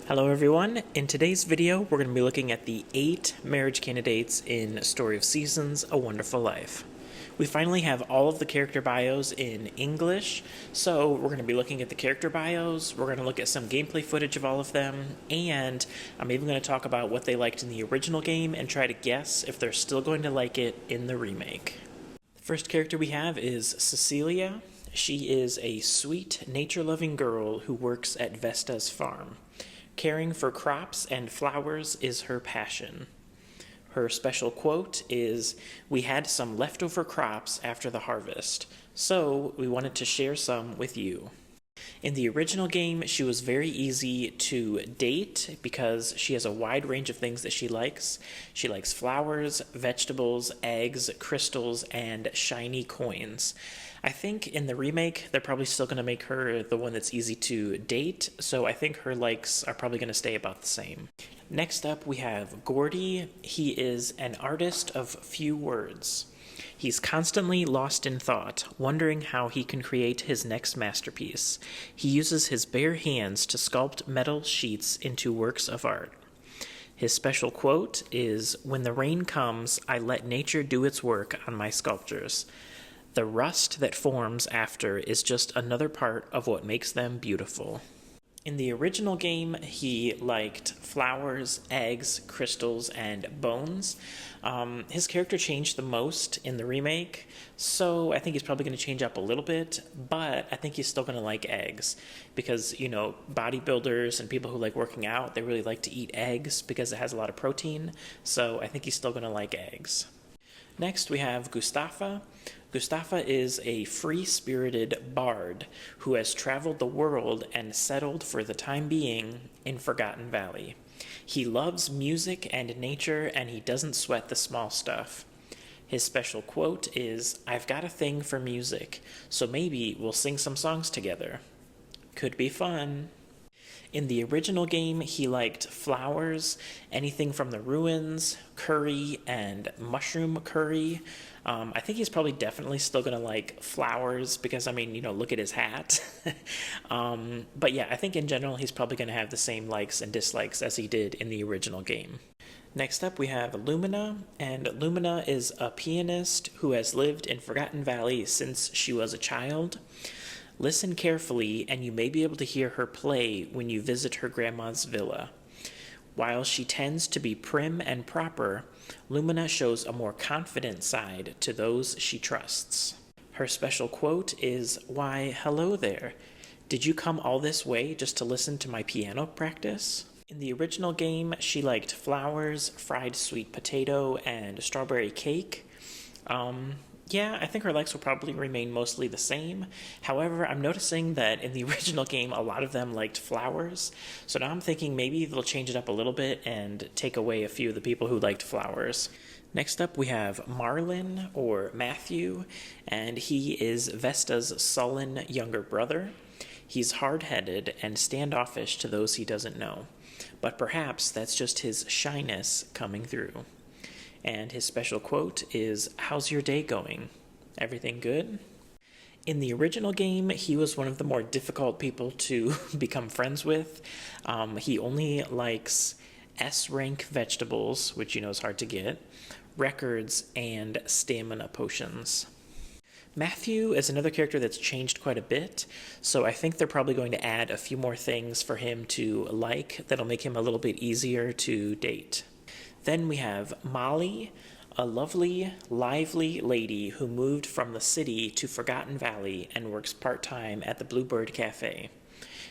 Hello everyone, in today's video we're going to be looking at the 8 marriage candidates in Story of Seasons, A Wonderful Life. We finally have all of the character bios in English, so we're going to be looking at the character bios, we're going to look at some gameplay footage of all of them, and I'm even going to talk about what they liked in the original game and try to guess if they're still going to like it in the remake. The first character we have is Cecilia. She is a sweet, nature-loving girl who works at Vesta's farm. Caring for crops and flowers is her passion. Her special quote is, "We had some leftover crops after the harvest, so we wanted to share some with you." In the original game, she was very easy to date because she has a wide range of things that she likes. She likes flowers, vegetables, eggs, crystals, and shiny coins. I think in the remake, they're probably still going to make her the one that's easy to date, so I think her likes are probably going to stay about the same. Next up, we have Gordy. He is an artist of few words. He's constantly lost in thought, wondering how he can create his next masterpiece. He uses his bare hands to sculpt metal sheets into works of art. His special quote is, "When the rain comes, I let nature do its work on my sculptures. The rust that forms after is just another part of what makes them beautiful." In the original game, he liked flowers, eggs, crystals, and bones. His character changed the most in the remake, so I think he's probably going to change up a little bit, but I think he's still going to like eggs because, you know, bodybuilders and people who like working out, they really like to eat eggs because it has a lot of protein, so I think he's still going to like eggs. Next, we have Gustafa. Gustafa is a free-spirited bard who has traveled the world and settled for the time being in Forgotten Valley. He loves music and nature, and he doesn't sweat the small stuff. His special quote is, "I've got a thing for music, so maybe we'll sing some songs together. Could be fun." In the original game, he liked flowers, anything from the ruins, curry, and mushroom curry. I think he's probably definitely still going to like flowers because, I mean, you know, look at his hat. But yeah, I think in general, he's probably going to have the same likes and dislikes as he did in the original game. Next up, we have Lumina, and Lumina is a pianist who has lived in Forgotten Valley since she was a child. Listen carefully, and you may be able to hear her play when you visit her grandma's villa. While she tends to be prim and proper, Lumina shows a more confident side to those she trusts. Her special quote is, "Why, hello there. Did you come all this way just to listen to my piano practice?" In the original game, she liked flowers, fried sweet potato, and strawberry cake. Yeah, I think her likes will probably remain mostly the same. However, I'm noticing that in the original game, a lot of them liked flowers. So now I'm thinking maybe they'll change it up a little bit and take away a few of the people who liked flowers. Next up, we have Marlin, or Matthew, and he is Vesta's sullen younger brother. He's hard-headed and standoffish to those he doesn't know, but perhaps that's just his shyness coming through. And his special quote is, "How's your day going? Everything good?" In the original game, he was one of the more difficult people to become friends with. He only likes S-rank vegetables, which you know is hard to get, records, and stamina potions. Matthew is another character that's changed quite a bit, so I think they're probably going to add a few more things for him to like that'll make him a little bit easier to date. Then we have Molly, a lovely, lively lady who moved from the city to Forgotten Valley and works part-time at the Bluebird Cafe.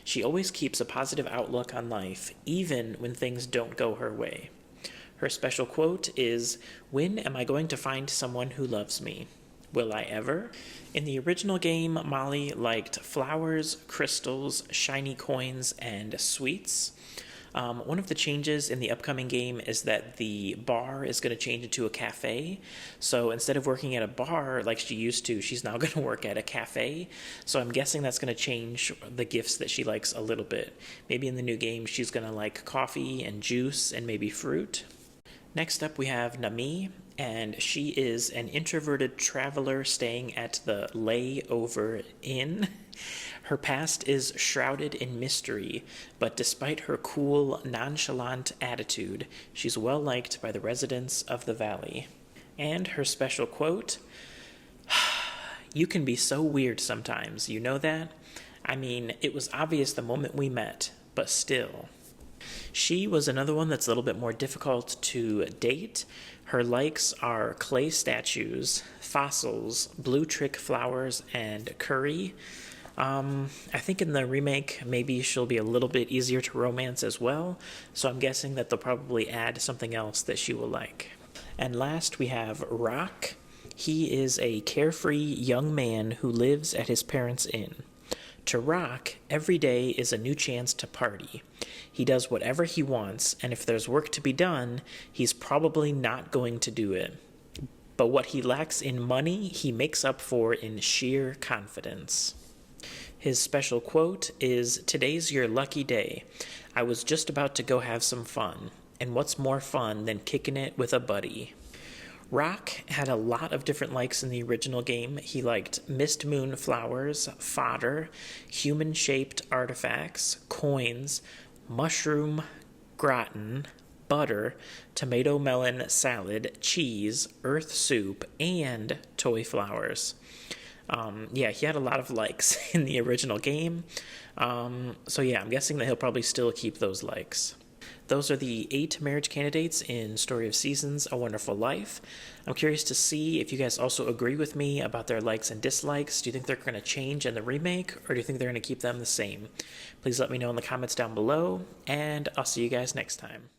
She always keeps a positive outlook on life, even when things don't go her way. Her special quote is, "When am I going to find someone who loves me? Will I ever?" In the original game, Molly liked flowers, crystals, shiny coins, and sweets. One of the changes in the upcoming game is that the bar is going to change into a cafe. So instead of working at a bar like she used to, she's now going to work at a cafe. So I'm guessing that's going to change the gifts that she likes a little bit. Maybe in the new game, she's going to like coffee and juice and maybe fruit. Next up, we have Nami, and she is an introverted traveler staying at the Layover Inn. Her past is shrouded in mystery, but despite her cool, nonchalant attitude, she's well liked by the residents of the valley. And her special quote, "You can be so weird sometimes, you know that? I mean, it was obvious the moment we met, but still." She was another one that's a little bit more difficult to date. Her likes are clay statues, fossils, blue trick flowers, and curry. I think in the remake, maybe she'll be a little bit easier to romance as well, so I'm guessing that they'll probably add something else that she will like. And last, we have Rock. He is a carefree young man who lives at his parents' inn. To Rock, every day is a new chance to party. He does whatever he wants, and if there's work to be done, he's probably not going to do it. But what he lacks in money, he makes up for in sheer confidence. His special quote is, "Today's your lucky day. I was just about to go have some fun. And what's more fun than kicking it with a buddy?" Rock had a lot of different likes in the original game. He liked mist moon flowers, fodder, human-shaped artifacts, coins, mushroom gratin, butter, tomato melon salad, cheese, earth soup, and toy flowers. He had a lot of likes in the original game. I'm guessing that he'll probably still keep those likes. Those are the 8 marriage candidates in Story of Seasons, A Wonderful Life. I'm curious to see if you guys also agree with me about their likes and dislikes. Do you think they're going to change in the remake, or do you think they're going to keep them the same? Please let me know in the comments down below, and I'll see you guys next time.